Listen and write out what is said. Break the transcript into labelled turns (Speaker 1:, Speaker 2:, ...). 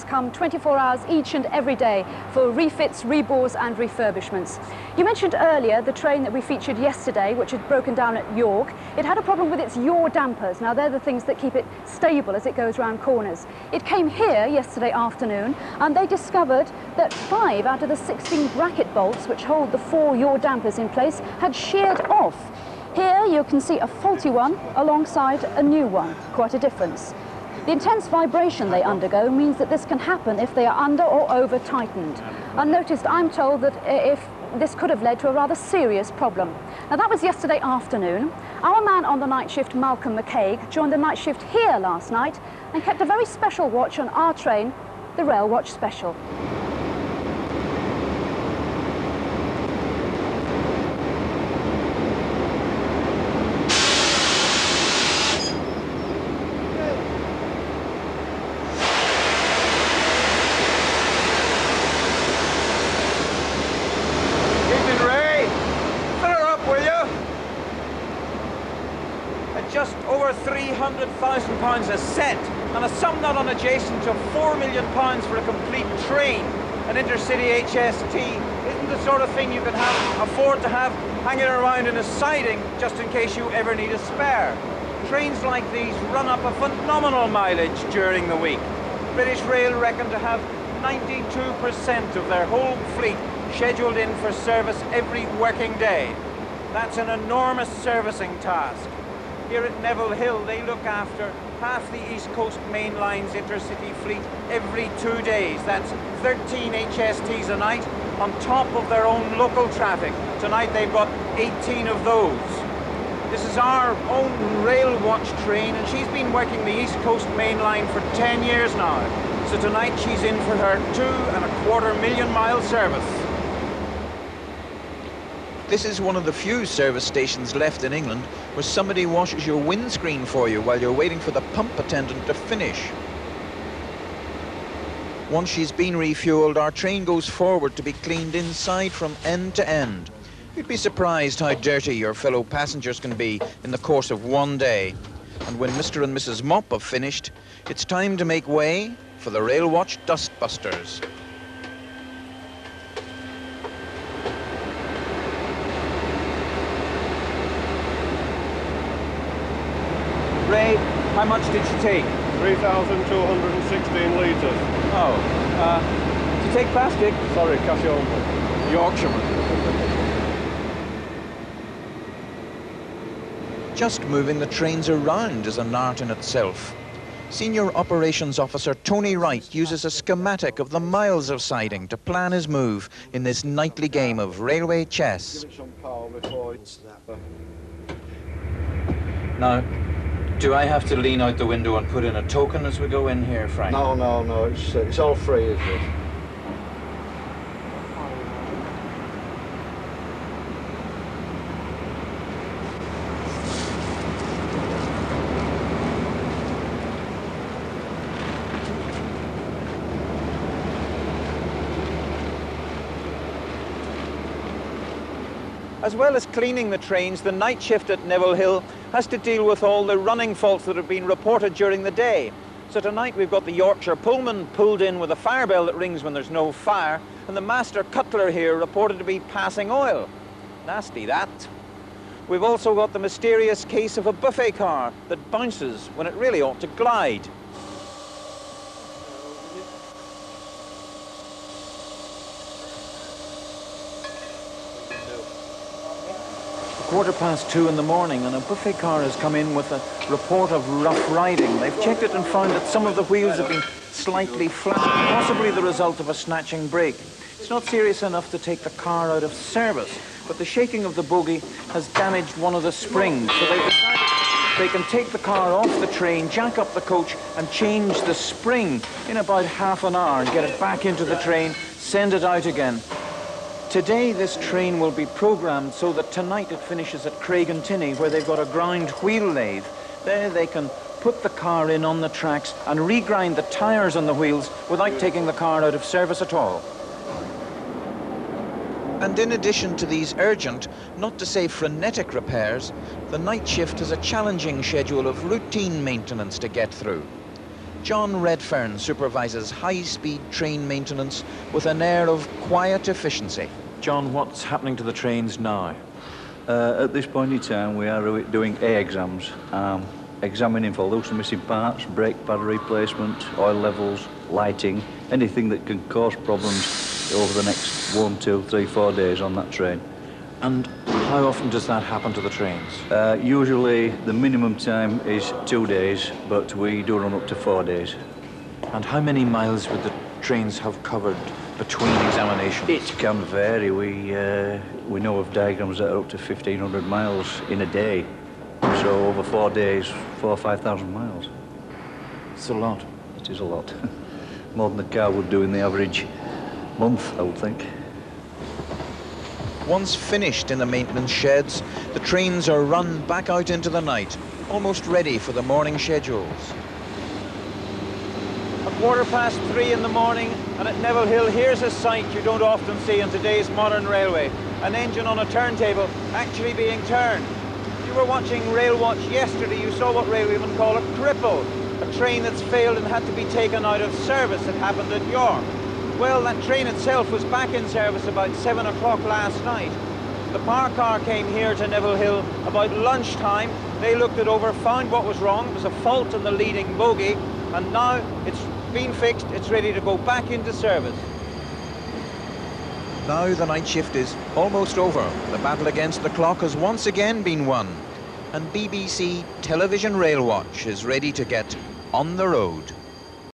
Speaker 1: Come 24 hours each and every day for refits, rebores and refurbishments. You mentioned earlier the train that we featured yesterday, which had broken down at York. It had a problem with its yaw dampers. Now they're the things that keep it stable as it goes round corners. It came here yesterday afternoon and they discovered that 5 out of the 16 bracket bolts which hold the 4 yaw dampers in place had sheared off. Here you can see a faulty one alongside a new one. Quite a difference. The intense vibration they undergo means that this can happen if they are under or over tightened. Unnoticed, I'm told that if this could have led to a rather serious problem. Now that was yesterday afternoon. Our man on the night shift, Malcolm McCaig, joined the night shift here last night and kept a very special watch on our train, the Railwatch Special.
Speaker 2: Just over £300,000 a set, and a sum not unadjacent to £4 million for a complete train. An intercity HST isn't the sort of thing you can afford to have hanging around in a siding just in case you ever need a spare. Trains like these run up a phenomenal mileage during the week. British Rail reckon to have 92% of their whole fleet scheduled in for service every working day. That's an enormous servicing task. Here at Neville Hill, they look after half the East Coast Main Line's intercity fleet every 2 days. That's 13 HSTs a night on top of their own local traffic. Tonight they've got 18 of those. This is our own Railwatch train, and she's been working the East Coast Main Line for 10 years now. So tonight she's in for her 2.25 million mile service.
Speaker 3: This is one of the few service stations left in England where somebody washes your windscreen for you while you're waiting for the pump attendant to finish. Once she's been refueled, our train goes forward to be cleaned inside from end to end. You'd be surprised how dirty your fellow passengers can be in the course of one day. And when Mr. and Mrs. Mop have finished, it's time to make way for the Railwatch Dustbusters.
Speaker 2: Ray, how much did she take?
Speaker 4: 3,216 litres.
Speaker 2: Oh, to take plastic?
Speaker 4: Sorry, cash only.
Speaker 2: Yorkshireman.
Speaker 3: Just moving the trains around is an art in itself. Senior Operations Officer Tony Wright uses a schematic of the miles of siding to plan his move in this nightly game of railway chess.
Speaker 4: Give it some power before it's...
Speaker 3: Now, do I have to lean out the window and put in a token as we go in here, Frank?
Speaker 4: No, it's all free, is it?
Speaker 2: As well as cleaning the trains, the night shift at Neville Hill has to deal with all the running faults that have been reported during the day. So tonight we've got the Yorkshire Pullman pulled in with a fire bell that rings when there's no fire, and the master cutler here reported to be passing oil. Nasty, that. We've also got the mysterious case of a buffet car that bounces when it really ought to glide. 2:15 in the morning, and a buffet car has come in with a report of rough riding. They've checked it and found that some of the wheels have been slightly flat, possibly the result of a snatching brake. It's not serious enough to take the car out of service, but the shaking of the bogie has damaged one of the springs, so they've decided they can take the car off the train, jack up the coach and change the spring in about half an hour and get it back into the train, send it out again. Today this train will be programmed so that tonight it finishes at Craigentinny, where they've got a ground wheel lathe. There they can put the car in on the tracks and regrind the tyres on the wheels without taking the car out of service at all.
Speaker 3: And in addition to these urgent, not to say frenetic repairs, the night shift has a challenging schedule of routine maintenance to get through. John Redfern supervises high-speed train maintenance with an air of quiet efficiency.
Speaker 2: John, what's happening to the trains now?
Speaker 5: At this point in time, we are doing A exams, examining for loose and missing parts, brake pad replacement, oil levels, lighting, anything that can cause problems over the next 1, 2, 3, 4 days on that train.
Speaker 2: And how often does that happen to the trains?
Speaker 5: Usually the minimum time is 2 days, but we do run up to 4 days.
Speaker 2: And how many miles would the trains have covered between examinations?
Speaker 5: It can vary. We know of diagrams that are up to 1,500 miles in a day. So over 4 days, 4,000 or 5,000 miles.
Speaker 2: It's a lot.
Speaker 5: It is a lot. More than the car would do in the average month, I would think.
Speaker 3: Once finished in the maintenance sheds, the trains are run back out into the night, almost ready for the morning schedules.
Speaker 2: A 3:15 in the morning, and at Neville Hill, here's a sight you don't often see on today's modern railway. An engine on a turntable actually being turned. If you were watching Railwatch yesterday, you saw what railwaymen call a cripple, a train that's failed and had to be taken out of service. It happened at York. Well, that train itself was back in service about 7 o'clock last night. The power car came here to Neville Hill about lunchtime. They looked it over, found what was wrong. It was a fault in the leading bogie, and now it's been fixed. It's ready to go back into service.
Speaker 3: Now the night shift is almost over. The battle against the clock has once again been won. And BBC Television Railwatch is ready to get on the road.